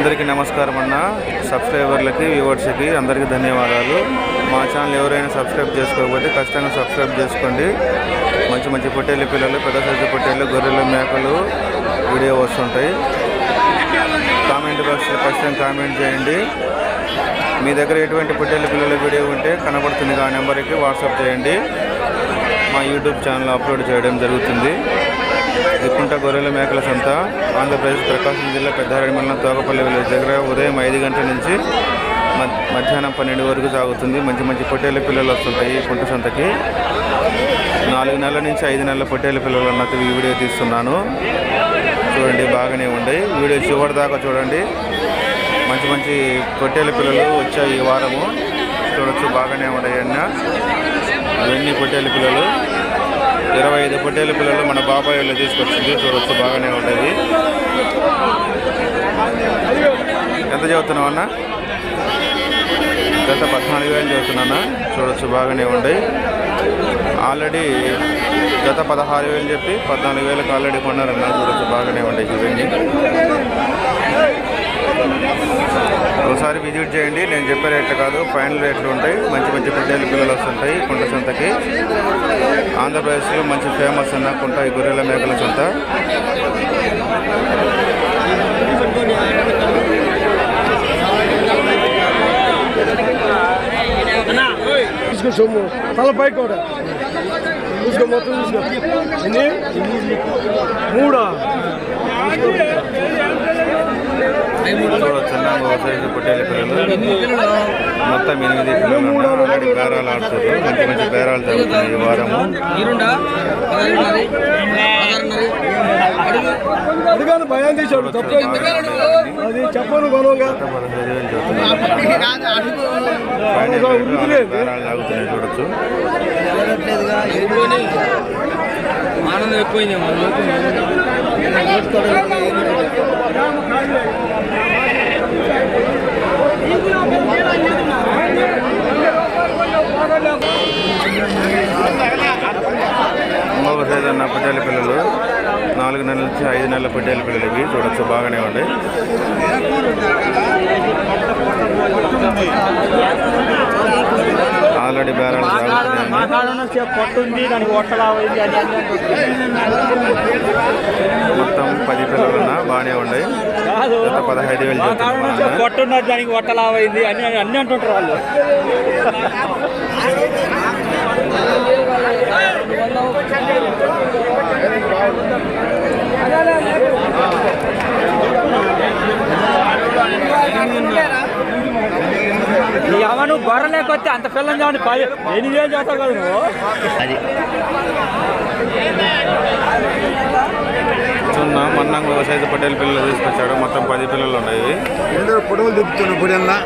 అందరికీ నమస్కారం అన్న. సబ్స్క్రైబర్లకి వ్యూవర్స్కి అందరికీ ధన్యవాదాలు. మా ఛానల్ ఎవరైనా సబ్స్క్రైబ్ చేసుకోకపోతే ఖచ్చితంగా సబ్స్క్రైబ్ చేసుకోండి. మంచి మంచి పొట్టేళ్ళ పిల్లలు, పెద్ద సైజు పొట్టేళ్ళు, గొర్రెలు, మేకలు వీడియో వస్తుంటాయి. కామెంట్ బాక్స్లో ఖచ్చితంగా కామెంట్ చేయండి. మీ దగ్గర ఎటువంటి పొట్టేళ్ళ పిల్లల వీడియో ఉంటే కనబడుతుంది ఆ నెంబర్కి వాట్సాప్ చేయండి. మా యూట్యూబ్ ఛానల్ అప్లోడ్ చేయడం జరుగుతుంది. కుంట గొర్రెల మేకల సంత ఆంధ్రప్రదేశ్ ప్రకాశం జిల్లా పెద్దారెడ్డి మండలం తోకపల్లి విలేజ్ దగ్గర ఉదయం 5 గంటల నుంచి మధ్యాహ్నం 12 వరకు సాగుతుంది. మంచి మంచి పొట్టేళ్ళ పిల్లలు వస్తుంటాయి. ఈ కుంట సంతకి 4 నెలల నుంచి 5 నెలల పొట్టేళ్ళ పిల్లలు అన్నట్టు ఈ వీడియో తీస్తున్నాను. చూడండి, బాగానే ఉన్నాయి. వీడియో చివరి దాకా చూడండి. మంచి మంచి పొట్టేళ్ళ పిల్లలు వచ్చాయి ఈ వారము. చూడొచ్చు, బాగానే ఉన్నాయి అన్న. ఇవన్నీ పొట్టేళ్ళ పిల్లలు 25 పొట్టేళ్ళ పిల్లలు మన బాబాయ్ వాళ్ళు తీసుకొచ్చింది. చూడొచ్చు, బాగానే ఉంటుంది. ఎంత చదువుతున్నావు అన్న? గత 14,000 చదువుతున్నా. చూడొచ్చు, బాగానే ఉన్నాయి. ఆల్రెడీ గత 16,000 చెప్పి 14,000కి ఆల్రెడీ కొన్నారన్న. చూడొచ్చు, బాగానే ఉన్నాయి ఇవన్నీ. ఒకసారి విజిట్ చేయండి. నేను చెప్పే రేట్లు కాదు, ఫైనల్ రేట్లు ఉంటాయి. మంచి మంచి పొట్టేళ్ళ పిల్లలు వస్తుంటాయి కుంట సంతకి. ఆంధ్రప్రదేశ్లో మంచి ఫేమస్ అన్న కుంట ఈ గొర్రెల మేకల సంత. తలపై కూడా చూసుకో, మొత్తం చూసుకో. మూడా చూడొచ్చు, సైజు పొట్టేళ్ళ పిల్లలు మొత్తం 8 పిల్లలు ఆల్రెడీ బేరాలు ఆడుతారు. మంచి మంచి బేరాలు జరుగుతున్నాయి ఈ వారము. భయం తీసాడు అది చెప్పను బలంగా బేరాలు లాగుతున్నాయి. చూడొచ్చు, ఆనందం ఎక్కువైంది. ఇంకొక సైజు అన్న పొట్టేళ్ళ పిల్లలు 4 నెలల నుంచి 5 నెలల పొట్టేళ్ళ పిల్లలు ఇవి. చూడొచ్చు, బాగానే ఉన్నాయి. ఆల్రెడీ బేరాలు మొత్తం 10 పిల్లలున్నా బాగానే ఉన్నాయి. గత 15,000 కొట్టున్నది, దానికి ఒట్టలావైంది అని అన్ని అంటుంటారు వాళ్ళు. ఎవరు గొర్రె లేకపోతే అంత పిల్లని చావండి 8,000 చేస్తావు కదా నువ్వు. అది చూన్నా మొన్న ఒక సైజు పొట్టేళ్ళ పిల్లలు తీసుకొచ్చాడు. మొత్తం 10 పిల్లలు ఉన్నాయి. పొడవులు తిప్పుతున్నా పొడల్లా.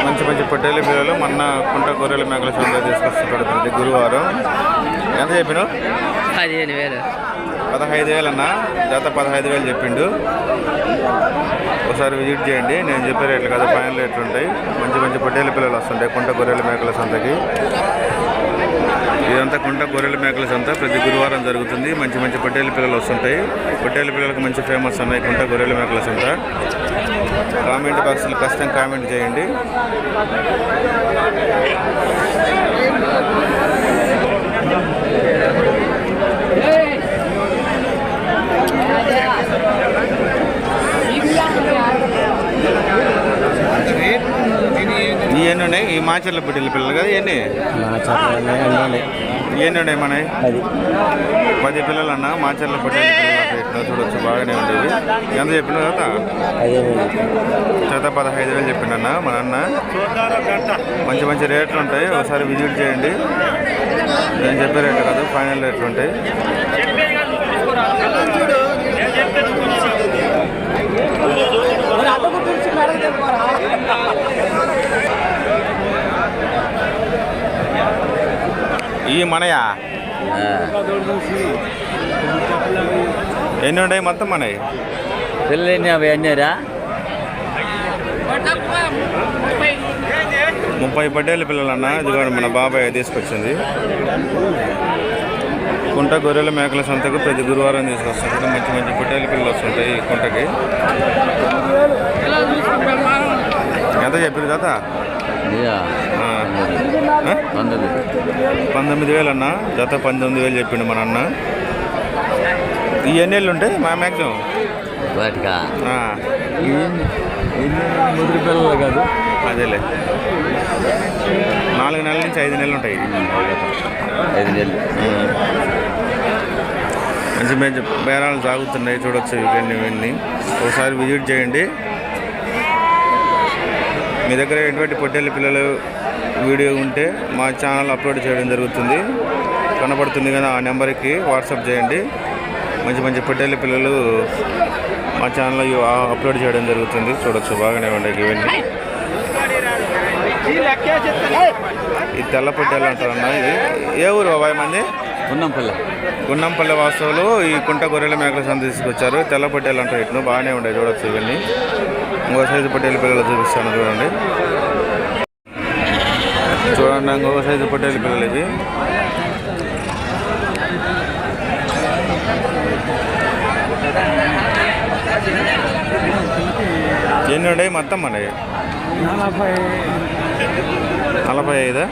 మంచి మంచి పొట్టేళ్ళ పిల్లలు మొన్న కుంట గొర్రెల మేకల సంత తీసుకొస్తుంటాడు ప్రతి గురువారం. ఎంత చెప్పినావు? 15,000. 15,000 అన్న. గత 15,000 చెప్పిండు. ఒకసారి విజిట్ చేయండి. నేను చెప్పే రేట్లు కాదు, ఫైనల్ రేట్లు ఉంటాయి. మంచి మంచి పొట్టేళ్ళ పిల్లలు వస్తుంటాయి కుంట గొర్రెల మేకల సంతకి. ఇదంతా కుంట గొర్రెల మేకల సంత ప్రతి గురువారం జరుగుతుంది. మంచి మంచి పొట్టేళ్ళ పిల్లలు వస్తుంటాయి. పొట్టేళ్ళ పిల్లలకు మంచి ఫేమస్ ఉన్నాయి కుంట గొర్రెల మేకల సంత. కామెంట్ బాక్స్లో ఖచ్చితంగా కామెంట్ చేయండి. ఇవన్నీ ఉన్నాయి. ఈ మాచర్ల పొట్టేళ్ళ పిల్లలు కదా ఇవన్నీ. ఇవన్నీ ఉన్నాయి మనవి 10 పిల్లలు అన్న. మాచర్ల పొట్టేళ్ళ పిల్లలు చూడొచ్చు, బాగానే ఉండేవి. ఎంత చెప్పిన కదా? చేత 15,000 చెప్పిండన్న మా నాన్న. మంచి మంచి రేట్లు ఉంటాయి. ఒకసారి విజిట్ చేయండి. నేను చెప్పే రేట్లు కాదు, ఫైనల్ రేట్లు ఉంటాయి. ఈ మనయా ఎన్ని ఉన్నాయి మొత్తం మనవి? పిల్లలు ఎన్ని అన్నారా? 30 పొట్టేళ్ళ పిల్లలు అన్న. ఇదిగోండి మన బాబాయ్ తీసుకొచ్చింది. కుంట గొర్రెల మేకల సంతకు ప్రతి గురువారం తీసుకొస్తుంటారు. మంచి మంచి పొట్టేలు పిల్లలు వస్తుంటాయి ఈ కుంటకి. ఎంత చెప్పారు కదా? 19,000 అన్న. జత 19,000 చెప్పిండు మన అన్న. ఈ ఎన్ని ఏళ్ళు ఉంటాయి మా మ్యాక్సిమం? కాదు అదేలే, 4 నెలల నుంచి 5 నెలలు ఉంటాయి. 5 నెలలు. మంచి మంచి బేరాలు సాగుతున్నాయి, చూడొచ్చు. ఇవన్నీ ఒకసారి విజిట్ చేయండి. మీ దగ్గర ఎటువంటి పొట్టేళ్ళ పిల్లలు వీడియో ఉంటే మా ఛానల్ అప్లోడ్ చేయడం జరుగుతుంది. కనబడుతుంది కదా, ఆ నెంబర్కి వాట్సాప్ చేయండి. మంచి మంచి పొట్టేళ్ళ పిల్లలు మా ఛానల్లో అప్లోడ్ చేయడం జరుగుతుంది. చూడొచ్చు, బాగానే ఉన్నాయి ఇవన్నీ. ఈ తెల్ల పొట్టేళ్ళు అంటారన్న. ఇది ఏ ఊరు బాబాయ్ మంది? గున్నంపల్లె వాస్తవులు ఈ కుంట గొర్రెల మేకల సంత తీసుకొచ్చారు. తెల్ల పొట్టేళ్ళు అంటారు. ఇట్లు బాగానే ఉన్నాయి, చూడొచ్చు. ఇవన్నీ ఇంకో సైజు పొట్టేళ్ళ పిల్లలు చూపిస్తాను చూడండి. చూడండి, ఇంకో సైజు పొట్టేళ్ళ పిల్లలు ఇవి. ఎన్ని ఉన్నాయి మొత్తం? మనకి 45.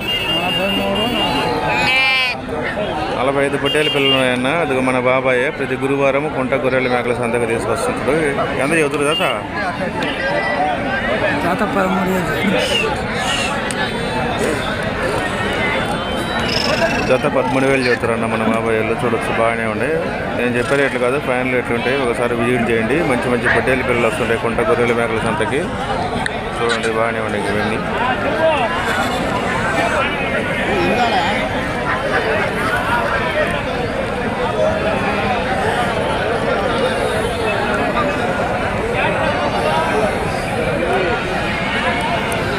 45 పొట్టేళ్ళ పిల్లలు ఉన్నాయన్న. అది మన బాబాయ్ ప్రతి గురువారం కుంట గొర్రెల మేకల సంతకు తీసుకొస్తుంటాడు. ఎంత చదువుతారు కదా? జత 13,000 చెబుతారన్న మన బాబాయ్ వాళ్ళు. చూడొచ్చు, బాగానే ఉన్నాయి. నేను చెప్పే రేట్లు కాదు, ఫైనల్ రేట్లు ఉంటాయి. ఒకసారి విజిట్ చేయండి. మంచి మంచి పొట్టేళ్ళ పిల్లలు వస్తుంటాయి కుంట గొర్రెల మేకల సంతకి. చూడండి, బాగానే ఉన్నాయి ఇవన్నీ.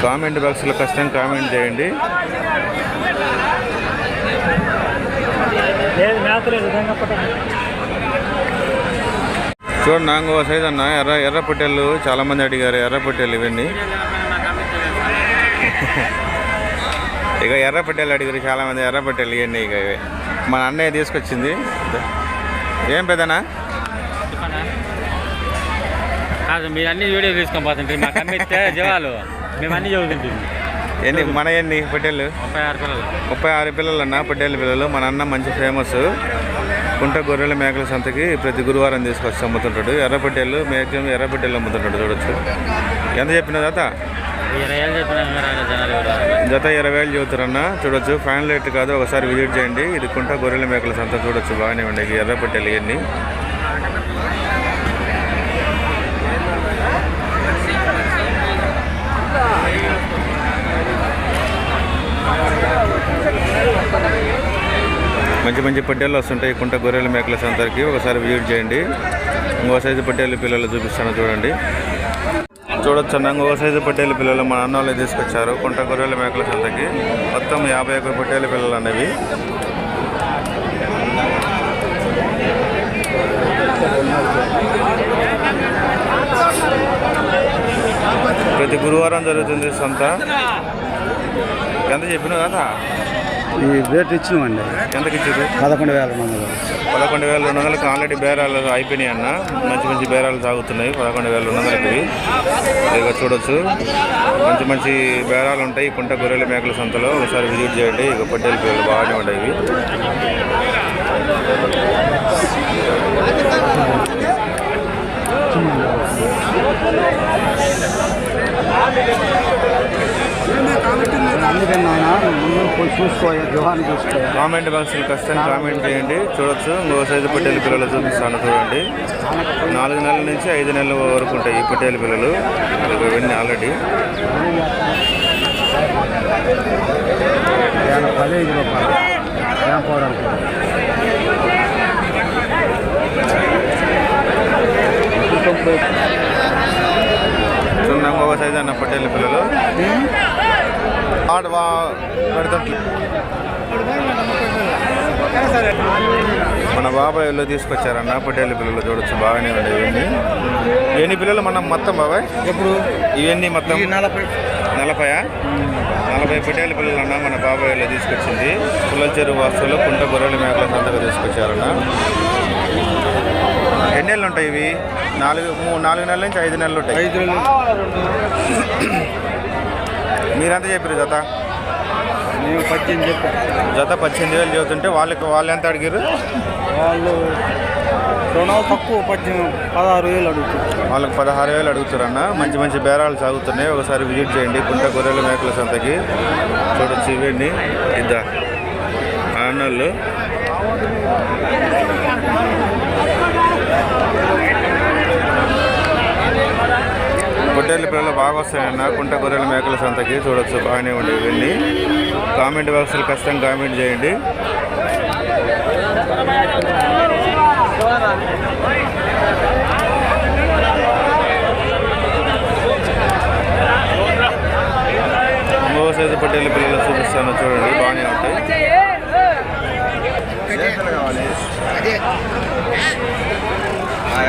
కామెంట్ బాక్స్లో ఖచ్చితంగా కామెంట్ చేయండి. చూడండి, నాంగో సైజ్ అన్న. ఎర్ర పొట్టేళ్ళు చాలామంది అడిగారు. ఎర్ర పొట్టేళ్ళు ఇవన్నీ. ఇక ఎర్ర పొట్టేళ్ళు అడిగారు చాలామంది. ఎర్ర పొట్టేళ్ళు ఇవన్నీ. ఇక ఇవి మన అన్నయ్య తీసుకొచ్చింది. ఏం పెద్దనా? మీరు అన్ని వీడియో తీసుకొని పోతుంటే మాకు అమ్మితే జవాలు మేము అన్ని చదువుతుంటుంది. ఎన్ని మన ఎన్ని పొట్టేళ్ళు? 36 పిల్లలు అన్న, పొట్టేళ్ళ పిల్లలు. మన అన్న మంచి ఫేమస్ కుంట గొర్రెల మేకల సంతకి ప్రతి గురువారం తీసుకొచ్చి అమ్ముతుంటాడు. ఎర్ర పొట్టేళ్ళు మ్యాక్సిమం ఎర్ర పొట్టేళ్ళు అమ్ముతుంటాడు. చూడొచ్చు. ఎంత చెప్పిన జత? 20,000 జత 20,000 చెబుతారన్న. చూడొచ్చు, ఫైనల్ రేట్ కాదు, ఒకసారి విజిట్ చేయండి. ఇది కుంట గొర్రెల మేకల సంత. చూడొచ్చు, బాగానే ఉన్నాయి ఎర్ర పొట్టేళ్ళు ఇవన్నీ. మంచి మంచి పొట్టేళ్ళు వస్తుంటాయి కుంట గొర్రెల మేకల సంతకి. ఒకసారి విజిట్ చేయండి. ఇంకో సైజు పొట్టేళ్ళ పిల్లలు చూపిస్తాను చూడండి. చూడొచ్చు అన్న, ఇంకో సైజు పొట్టేళ్ళ పిల్లలు మన అన్న వాళ్ళు తీసుకొచ్చారు కుంట గొర్రెల మేకల సంతకి. మొత్తం 51 పొట్టేళ్ళ పిల్లలు అనేవి. ప్రతి గురువారం జరుగుతుంది సంత. ఎంత చెప్పినావు కదా? ఈ రేట్ ఇచ్చినామండి. ఎంతకి ఇచ్చారు? 11,200. 11,200కి ఆల్రెడీ బేరాలు అయిపోయినాయి అన్న. మంచి మంచి బేరాలు సాగుతున్నాయి 11,200కి. ఇక చూడొచ్చు, మంచి మంచి బేరాలు ఉంటాయి కుంట గొర్రెల మేకల సంతలో. ఒకసారి విజిట్ చేయండి. ఇక పొట్టేళ్ళ పిల్లలు బాగానే ఉంటాయి ఇవి. కామెంట్ బాక్స్లో ఖచ్చితంగా కామెంట్ చేయండి. చూడొచ్చు, ఇంకో సైజు పొట్టేళ్ళ పిల్లలు చూపిస్తాను చూడండి. 4 నెలల నుంచి 5 నెలల వరకు ఉంటాయి ఈ పొట్టేళ్ళ పిల్లలు. ఇవన్నీ ఆల్రెడీ 15 రూపాయలు. ఇంకొక సైజు అన్న పొట్టేళ్ళ పిల్లలు. మన బాబాయ్ వాళ్ళు తీసుకొచ్చారన్న పొట్టేళ్ళ పిల్లలు. చూడొచ్చు, బాగానే ఉన్నాయి ఇవన్నీ. ఎన్ని పిల్లలు మనం మొత్తం బాబాయ్? ఎప్పుడు ఇవన్నీ మొత్తం 40. 40 పొట్టేళ్ళ పిల్లలన్నా మన బాబాయ్లో తీసుకొచ్చింది. పుల్లల చెరువు వాస్తులు కుంట గొర్రెల మేకల సంతగా తీసుకొచ్చారన్న. ఎన్ని నెలలు ఉంటాయి ఇవి? 4 నెలల నుంచి 5 నెలలు ఉంటాయి. 5 నెలలు. మీరెంత చెప్పారు జత? నేను 18 చెప్పాను. జత 18,000 చదువుతుంటే వాళ్ళు ఎంత అడిగారు? వాళ్ళు రుణాలు తక్కువ 16,000 అడుగుతారు. వాళ్ళకి 16,000 అడుగుతారన్న. మంచి మంచి బేరాలు సాగుతున్నాయి. ఒకసారి విజిట్ చేయండి కుంట గొర్రెల మేకల సంతకి. చూడొచ్చు ఇవన్నీ అన్నోళ్ళు. పొట్టేళ్ళ పిల్లలు బాగా వస్తాయన్న కుంట గొర్రెల మేకల సంతకి. చూడొచ్చు బాగానే ఉండేవి ఇవన్నీ. కామెంట్ బాక్స్లో ఖచ్చితంగా కామెంట్ చేయండి. మూడో సైజు పొట్టేళ్ళ పిల్లలు చూపిస్తాను చూడండి, బాగానే ఉంటాయి.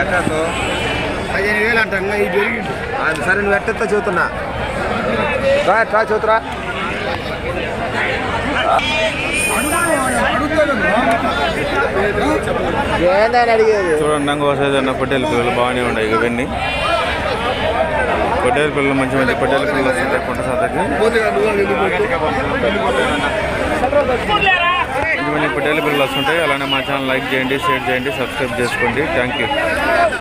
ఎట్టతో 15,000 అంట. ఇది జరిగింది. సరే నువ్వు ఎట్టెత్తా చూతున్నా ట్రా చూతురా. ఏందని అడిగేది. చూడండి ఇంకో సైజు అన్న పొట్టేళ్ళ పిల్లలు బాగానే ఉన్నాయి. ఇవన్నీ పొట్టేళ్ళ పిల్లలు మంచి మంచి పొట్టేళ్ళ పిల్లలు వస్తుంటాయి కుంట సంతకి. మంచి మంచి పొట్టేళ్ళ పిల్లలు వస్తుంటాయి. అలానే మా ఛానల్ లైక్ చేయండి, షేర్ చేయండి, సబ్స్క్రైబ్ చేసుకోండి. Thank you.